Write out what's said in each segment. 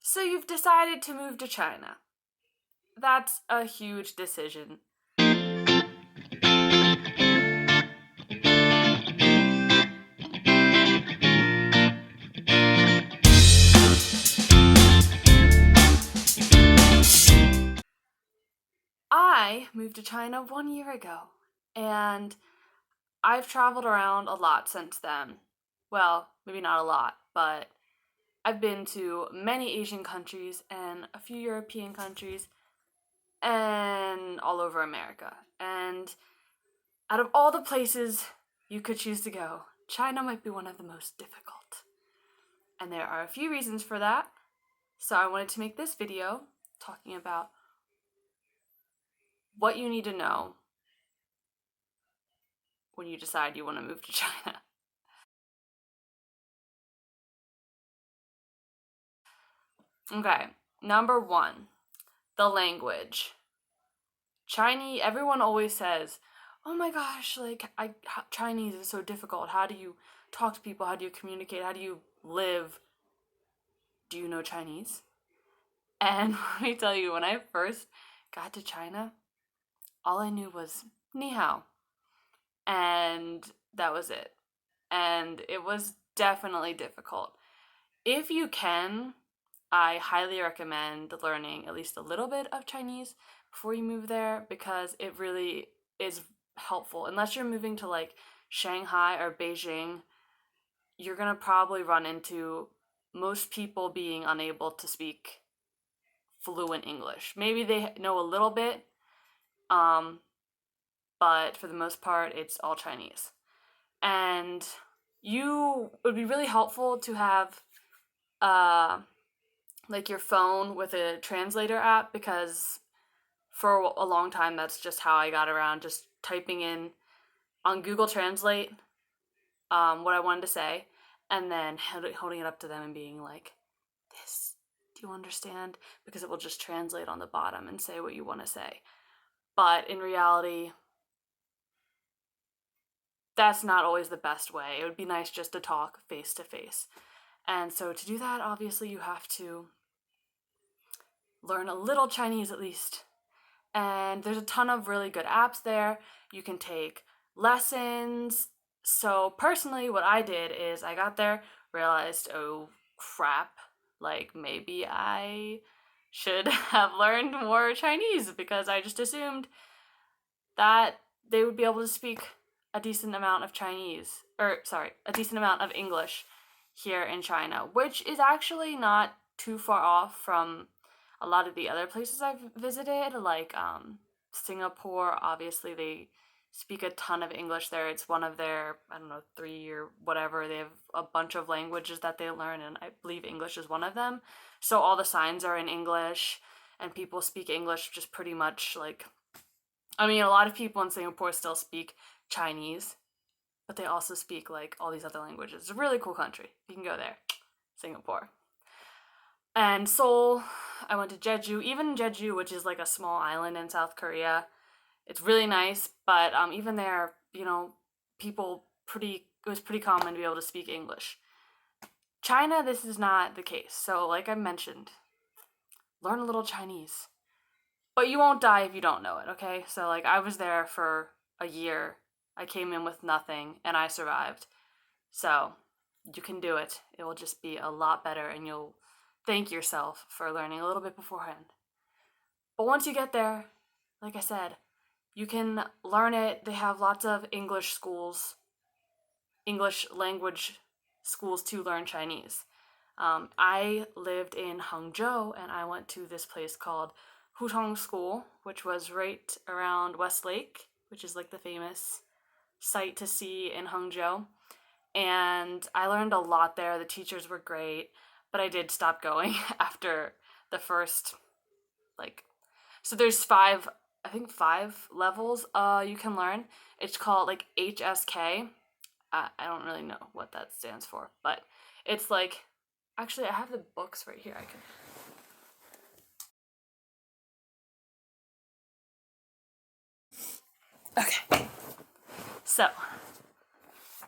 So you've decided to move to China. That's a huge decision. I moved to China 1 year ago, and I've traveled around a lot since then. Well, maybe not a lot, but I've been to many Asian countries and a few European countries and all over America. And out of all the places you could choose to go, China might be one of the most difficult. And there are a few reasons for that. So I wanted to make this video talking about what you need to know when you decide you want to move to China. Okay, number one, the language. Chinese, everyone always says, oh my gosh, Chinese is so difficult. How do you talk to people? How do you communicate? How do you live? Do you know Chinese? And let me tell you, when I first got to China, all I knew was ni hao. And that was it. And it was definitely difficult. If you can, I highly recommend learning at least a little bit of Chinese before you move there because it really is helpful. Unless you're moving to like Shanghai or Beijing, you're gonna probably run into most people being unable to speak fluent English. Maybe they know a little bit, but for the most part, it's all Chinese. And it would be really helpful to have like your phone with a translator app because for a long time that's just how I got around, just typing in on Google Translate what I wanted to say and then holding it up to them and being like, this, do you understand? Because it will just translate on the bottom and say what you want to say. But in reality, that's not always the best way. It would be nice just to talk face to face. And so to do that, obviously, you have to learn a little Chinese at least. And there's a ton of really good apps there. You can take lessons. So, personally, what I did is I got there, realized, oh crap, like maybe I should have learned more Chinese because I just assumed that they would be able to speak a decent amount of a decent amount of English here in China, which is actually not too far off from a lot of the other places I've visited, like Singapore. Obviously, they speak a ton of English there. It's one of their, I don't know, 3 or whatever. They have a bunch of languages that they learn, and I believe English is one of them. So all the signs are in English, and people speak English just pretty much like. I mean, a lot of people in Singapore still speak Chinese, but they also speak like all these other languages. It's a really cool country. You can go there, Singapore. And Seoul, I went to Jeju. Even Jeju, which is like a small island in South Korea, it's really nice. But even there, it was pretty common to be able to speak English. China, this is not the case. So, like I mentioned, learn a little Chinese. But you won't die if you don't know it, okay? So, like, I was there for a year. I came in with nothing and I survived. So, you can do it. It will just be a lot better and you'll thank yourself for learning a little bit beforehand. But once you get there, like I said, you can learn it. They have lots of English schools, English language schools to learn Chinese. I lived in Hangzhou and I went to this place called Hutong School, which was right around Westlake, which is like the famous sight to see in Hangzhou. And I learned a lot there. The teachers were great, but I did stop going after the first, like, so there's five levels you can learn. It's called like HSK. I don't really know what that stands for, but it's like, actually, I have the books right here. Okay. So,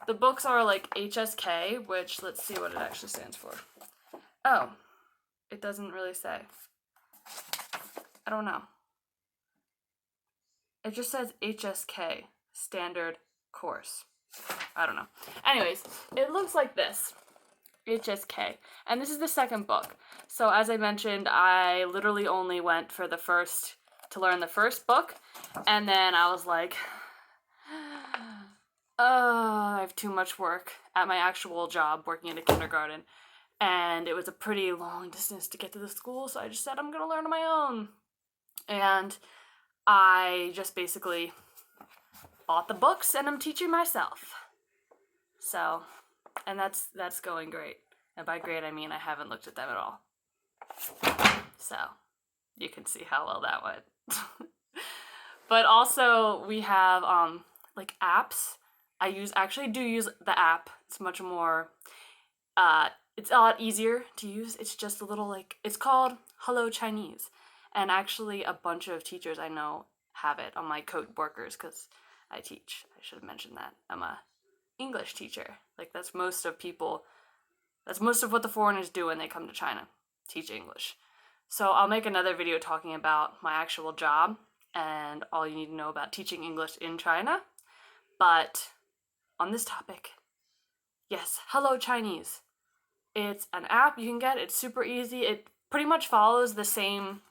the books are like HSK, which let's see what it actually stands for. Oh, It doesn't really say. I don't know. It just says HSK, standard course. I don't know. Anyways, it looks like this. HSK. And this is the second book. So as I mentioned, I literally only went to learn the first book. And then I was like, I have too much work at my actual job working in a kindergarten. And it was a pretty long distance to get to the school. So I just said, I'm going to learn on my own. And I just basically bought the books and I'm teaching myself. So, and that's going great. And by great, I mean I haven't looked at them at all. So, you can see how well that went. But also, we have, like, apps. I actually do use the app. It's much more, it's a lot easier to use. It's just a little, like, it's called Hello Chinese. And actually, a bunch of teachers I know have it on my co-workers, because I teach. I should have mentioned that. I'm a English teacher. Like, that's most of what the foreigners do when they come to China, teach English. So I'll make another video talking about my actual job and all you need to know about teaching English in China. But on this topic, yes, Hello Chinese. It's an app you can get. It's super easy. It pretty much follows the same,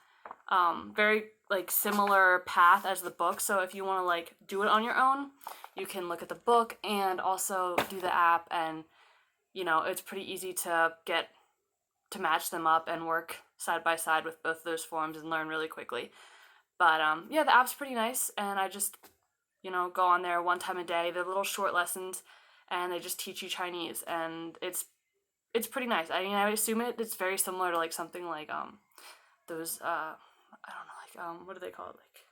very like similar path as the book. So if you want to like do it on your own, you can look at the book and also do the app, and you know, it's pretty easy to match them up and work side by side with both those forms and learn really quickly. But yeah, the app's pretty nice, and I just, you know, go on there one time a day. They're little short lessons, and they just teach you Chinese, and it's pretty nice. I mean, I assume it's very similar to like something like those I don't know, like what do they call it, like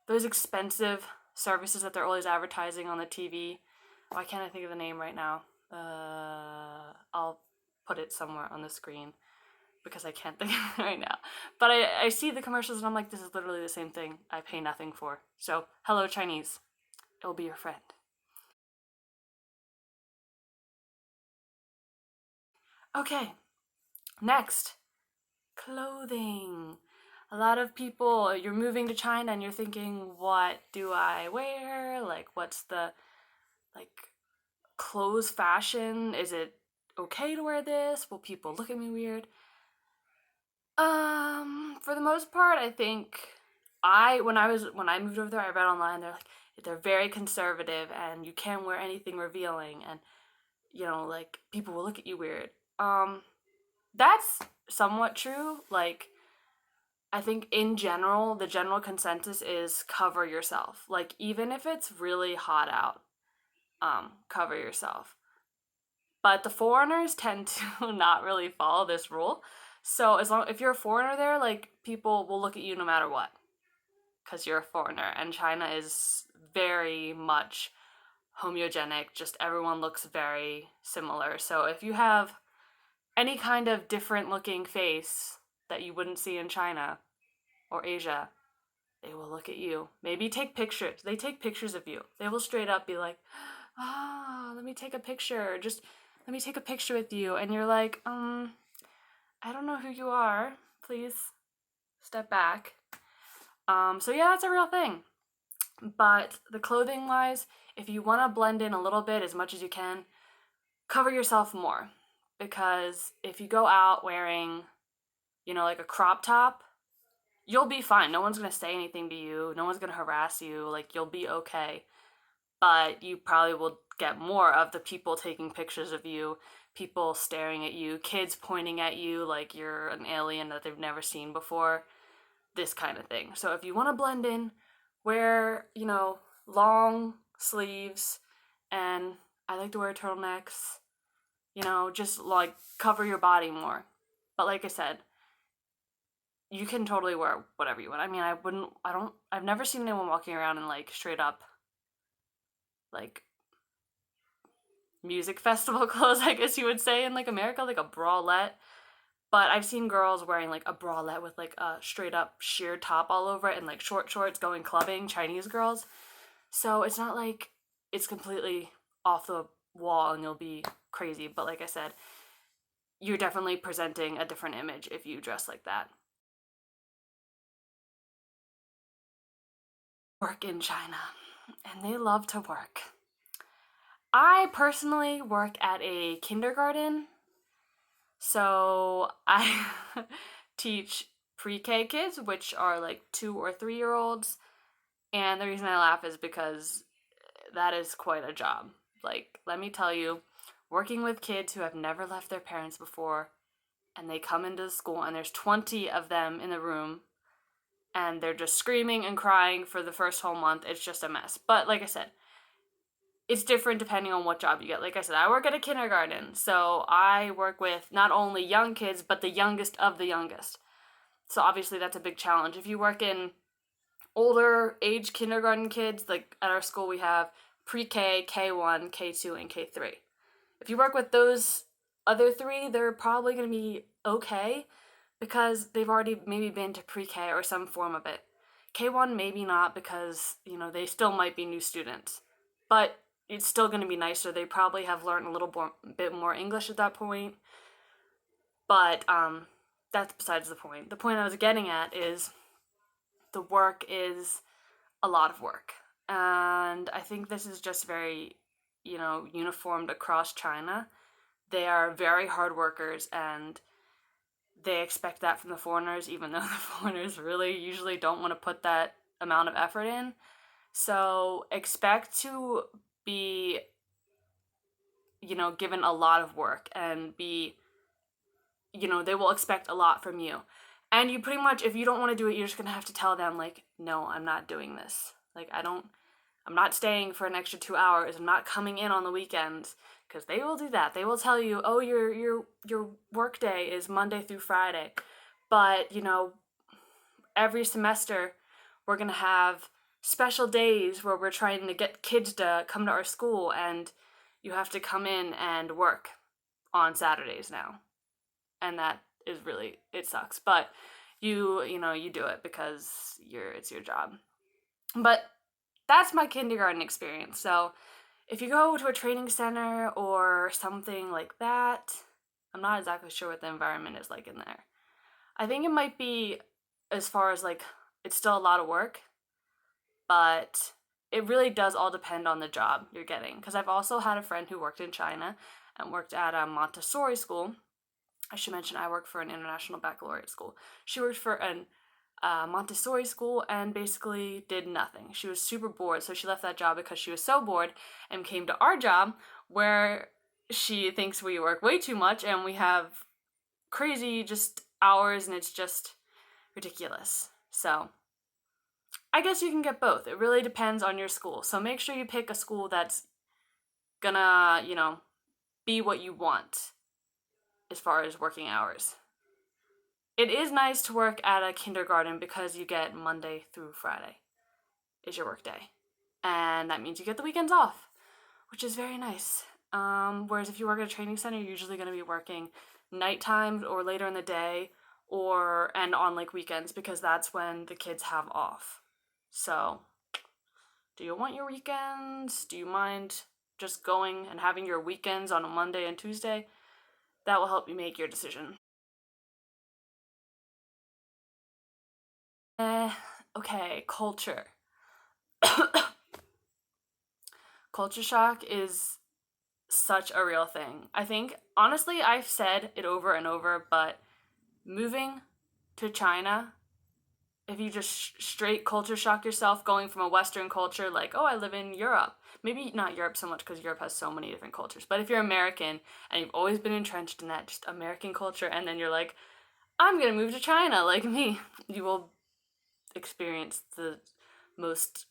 those expensive services that they're always advertising on the TV. Why can't I think of the name right now? I'll put it somewhere on the screen because I can't think of it right now. But I see the commercials and I'm like, this is literally the same thing I pay nothing for. So, Hello Chinese. It will be your friend. Okay, next, clothing. A lot of people, you're moving to China and you're thinking, what do I wear? Like, what's the, like, clothes fashion? Is it okay to wear this? Will people look at me weird? For the most part, I think when I moved over there, I read online they're very conservative and you can't wear anything revealing, and you know, like people will look at you weird. That's somewhat true. Like, I think in general, the general consensus is cover yourself. Like, even if it's really hot out, cover yourself. But the foreigners tend to not really follow this rule. So if you're a foreigner there, like people will look at you no matter what, because you're a foreigner. And China is very much homogenic. Just everyone looks very similar. So if you have any kind of different looking face that you wouldn't see in China or Asia, they will look at you. Maybe take pictures. They take pictures of you. They will straight up be like, let me take a picture. Just let me take a picture with you. And you're like, I don't know who you are. Please step back. So yeah, that's a real thing. But the clothing wise, if you want to blend in a little bit as much as you can, cover yourself more. Because if you go out wearing, you know, like a crop top, you'll be fine. No one's going to say anything to you. No one's going to harass you. Like, you'll be okay. But you probably will get more of the people taking pictures of you, people staring at you, kids pointing at you like you're an alien that they've never seen before, this kind of thing. So if you want to blend in, wear, you know, long sleeves, and I like to wear turtlenecks, you know, just like cover your body more. But like I said, you can totally wear whatever you want. I mean, I've never seen anyone walking around in like straight up like music festival clothes, I guess you would say, in like America, like a bralette. But I've seen girls wearing like a bralette with like a straight up sheer top all over it and like short shorts going clubbing, Chinese girls. So it's not like it's completely off the wall and you'll be crazy. But like I said, you're definitely presenting a different image if you dress like that. Work in China, and they love to work. I personally work at a kindergarten, so I teach pre-K kids, which are like 2 or 3 year olds. And the reason I laugh is because that is quite a job. Like, let me tell you, working with kids who have never left their parents before, and they come into the school, and there's 20 of them in the room, and they're just screaming and crying for the first whole month. It's just a mess. But like I said, it's different depending on what job you get. Like I said, I work at a kindergarten, so I work with not only young kids, but the youngest of the youngest. So obviously that's a big challenge. If you work in older age kindergarten kids, like at our school we have pre-K, K1, K2, and K3. If you work with those other three, they're probably going to be okay because they've already maybe been to pre-K or some form of it. K1 maybe not because, they still might be new students. But it's still going to be nicer. They probably have learned a little bit more English at that point. But that's besides the point. The point I was getting at is the work is a lot of work. And I think this is just very, uniformed across China. They are very hard workers and they expect that from the foreigners, even though the foreigners really usually don't want to put that amount of effort in. So expect to be, given a lot of work and be, they will expect a lot from you. And you pretty much, if you don't want to do it, you're just going to have to tell them, like, no, I'm not doing this. Like, I'm not staying for an extra 2 hours. I'm not coming in on the weekends because they will do that. They will tell you, oh, your work day is Monday through Friday. But, every semester we're going to have special days where we're trying to get kids to come to our school and you have to come in and work on Saturdays now. And that is really, it sucks. But you do it because it's your job. But that's my kindergarten experience. So if you go to a training center or something like that, I'm not exactly sure what the environment is like in there. I think it might be, as far as like, it's still a lot of work, but it really does all depend on the job you're getting. Because I've also had a friend who worked in China and worked at a Montessori school. I should mention I work for an international baccalaureate school. She worked for an Montessori school and basically did nothing. She was super bored, so she left that job because she was so bored and came to our job where she thinks we work way too much and we have crazy just hours and it's just ridiculous. So I guess you can get both. It really depends on your school. So make sure you pick a school that's gonna, be what you want as far as working hours. It is nice to work at a kindergarten because you get Monday through Friday is your work day. And that means you get the weekends off, which is very nice. Whereas if you work at a training center, you're usually going to be working night times or later in the day and on like weekends because that's when the kids have off. So, do you want your weekends? Do you mind just going and having your weekends on a Monday and Tuesday? That will help you make your decision. Okay, culture. Culture shock is such a real thing. I think, honestly, I've said it over and over, but moving to China, if you just straight culture shock yourself going from a Western culture, like, oh, I live in Europe. Maybe not Europe so much because Europe has so many different cultures, but if you're American and you've always been entrenched in that just American culture, and then you're like, I'm gonna move to China, like me, you will experience the most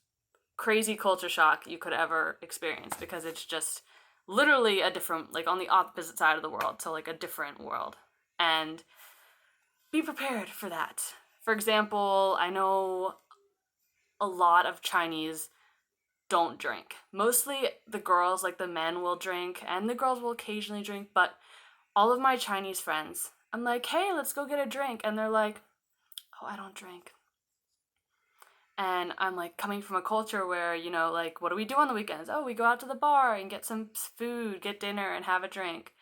crazy culture shock you could ever experience because it's just literally a different, like on the opposite side of the world, so like a different world. And be prepared for that. For example, I know a lot of Chinese don't drink. Mostly the girls, like the men will drink, and the girls will occasionally drink, but all of my Chinese friends, I'm like, hey, let's go get a drink. And they're like, oh, I don't drink. And I'm like coming from a culture where, like, what do we do on the weekends? Oh, we go out to the bar and get some food, get dinner, and have a drink.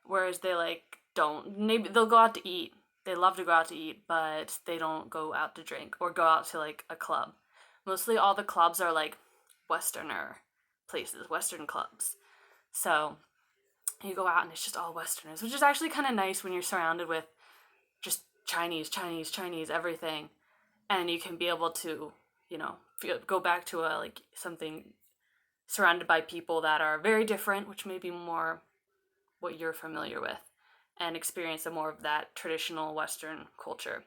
Whereas they like don't. Maybe they'll go out to eat. They love to go out to eat, but they don't go out to drink or go out to like a club. Mostly all the clubs are like Westerner places, Western clubs. So you go out and it's just all Westerners, which is actually kind of nice when you're surrounded with just Chinese, Chinese, Chinese, everything. And you can be able to, you know, go back to a like something surrounded by people that are very different, which may be more what you're familiar with, and experience a more of that traditional Western culture.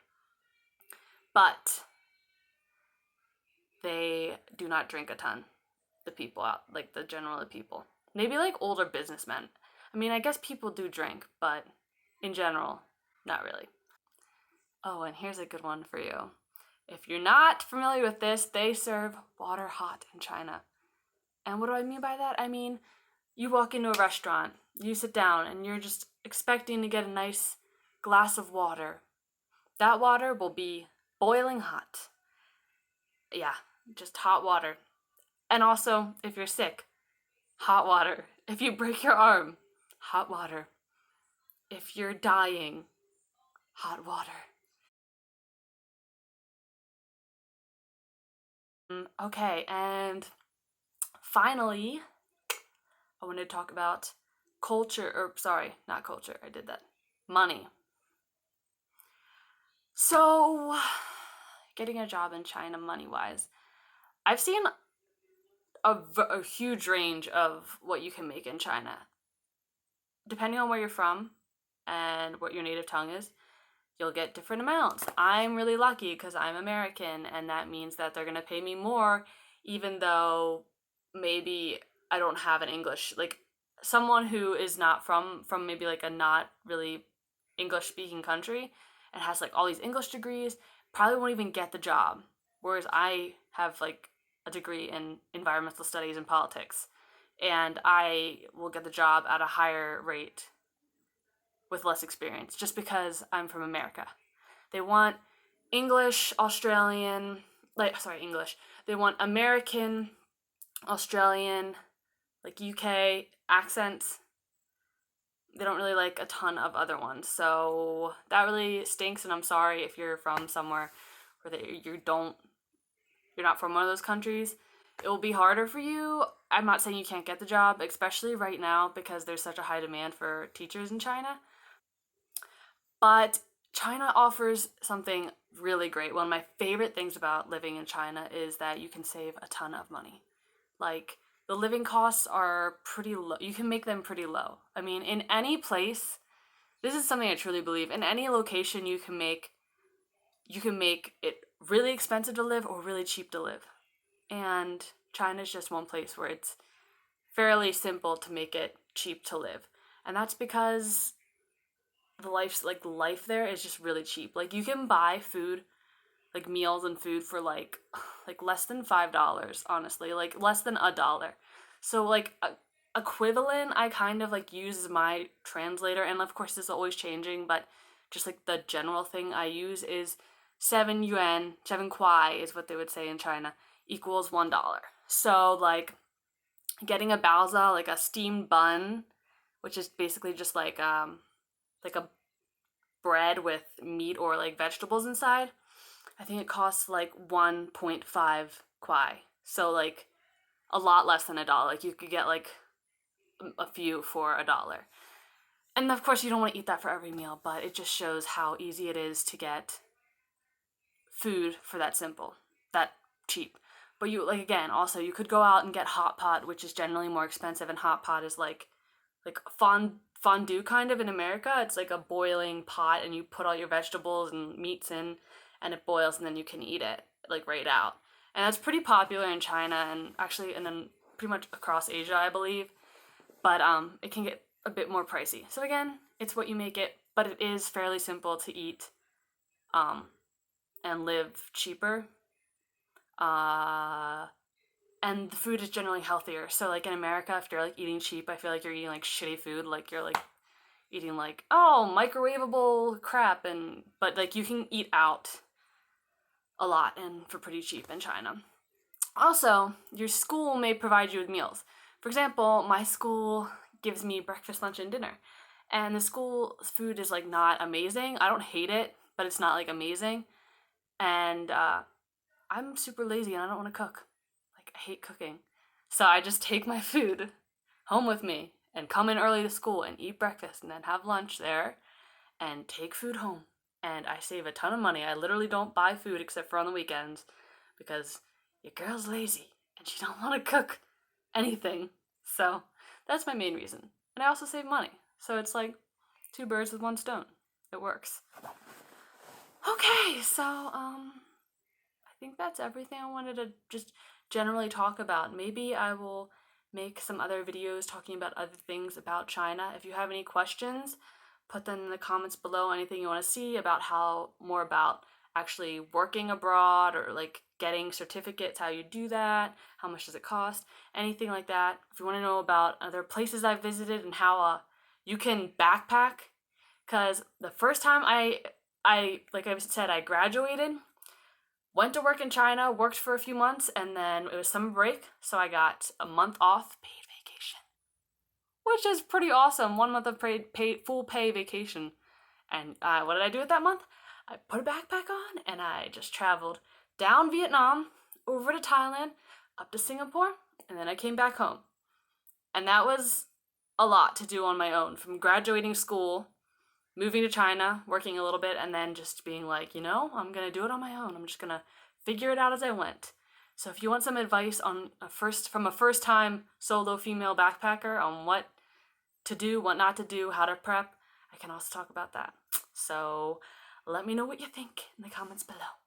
But they do not drink a ton. The people out, like the general people, maybe like older businessmen. I mean, I guess people do drink, but in general, not really. Oh, and here's a good one for you. If you're not familiar with this, they serve water hot in China. And what do I mean by that? I mean, you walk into a restaurant, you sit down, and you're just expecting to get a nice glass of water. That water will be boiling hot. Yeah, just hot water. And also, if you're sick, hot water. If you break your arm, hot water. If you're dying, hot water. Okay, and finally, I want to talk about culture, or sorry, not culture, I did that. Money. So, getting a job in China money wise, I've seen a huge range of what you can make in China. Depending on where you're from and what your native tongue is, you'll get different amounts. I'm really lucky because I'm American, and that means that they're gonna pay me more, even though maybe I don't have an English, like someone who is not from maybe like a not really English speaking country and has like all these English degrees probably won't even get the job. Whereas I have like a degree in environmental studies and politics, and I will get the job at a higher rate with less experience just because I'm from America. They want English, Australian, English. They want American, Australian, like UK accents. They don't really like a ton of other ones. So that really stinks, and I'm sorry if you're from somewhere where you're not from one of those countries. It will be harder for you. I'm not saying you can't get the job, especially right now because there's such a high demand for teachers in China. But China offers something really great. One of my favorite things about living in China is that you can save a ton of money. Like, the living costs are pretty low. You can make them pretty low. I mean, in any place, this is something I truly believe. In any location, you can make it really expensive to live or really cheap to live. And China's just one place where it's fairly simple to make it cheap to live. And that's because the life there is just really cheap. Like you can buy food, like meals and food for like less than $5, honestly, like less than $1. So like equivalent, I kind of like use as my translator, and of course this is always changing, but just like the general thing I use is 7 yuan, 7 kuai is what they would say in China, equals $1. So like getting a baozi, like a steamed bun, which is basically just like a bread with meat or like vegetables inside. I think it costs like 1.5 kuai. So like a lot less than $1. Like you could get like a few for $1. And of course you don't want to eat that for every meal, but it just shows how easy it is to get food for that simple, that cheap. But you like again, also you could go out and get hot pot, which is generally more expensive, and hot pot is like fondue kind of in America. It's like a boiling pot and you put all your vegetables and meats in and it boils and then you can eat it like right out. And that's pretty popular in China and actually and then pretty much across Asia, I believe. But it can get a bit more pricey. So again, it's what you make it, but it is fairly simple to eat um and live cheaper. Uh and the food is generally healthier. So like in America, if you're like eating cheap, I feel like you're eating like shitty food. Like you're like eating like microwavable crap, and but like you can eat out a lot and for pretty cheap in China. Also, your school may provide you with meals. For example, my school gives me breakfast, lunch, and dinner. And the school food is like not amazing. I don't hate it, but it's not like amazing. And I'm super lazy and I don't want to cook. Like, I hate cooking. So I just take my food home with me and come in early to school and eat breakfast and then have lunch there and take food home. And I save a ton of money. I literally don't buy food except for on the weekends because your girl's lazy and she don't want to cook anything. So that's my main reason. And I also save money. So it's like two birds with one stone. It works. Okay, so I think that's everything I wanted to just generally talk about. Maybe I will make some other videos talking about other things about China. If you have any questions, put them in the comments below. Anything you want to see about how more about actually working abroad or like getting certificates, how you do that, how much does it cost, anything like that. If you want to know about other places I've visited and how you can backpack, because the first time I like I said, I graduated, went to work in China, worked for a few months, and then it was summer break, so I got a month off paid vacation, which is pretty awesome. 1 month of paid full pay vacation. And what did I do with that month? I put a backpack on and I just traveled down Vietnam, over to Thailand, up to Singapore, and then I came back home. And that was a lot to do on my own, from graduating school, moving to China, working a little bit, and then just being like, I'm gonna do it on my own. I'm just gonna figure it out as I went. So if you want some advice on from a first time solo female backpacker on what to do, what not to do, how to prep, I can also talk about that. So let me know what you think in the comments below.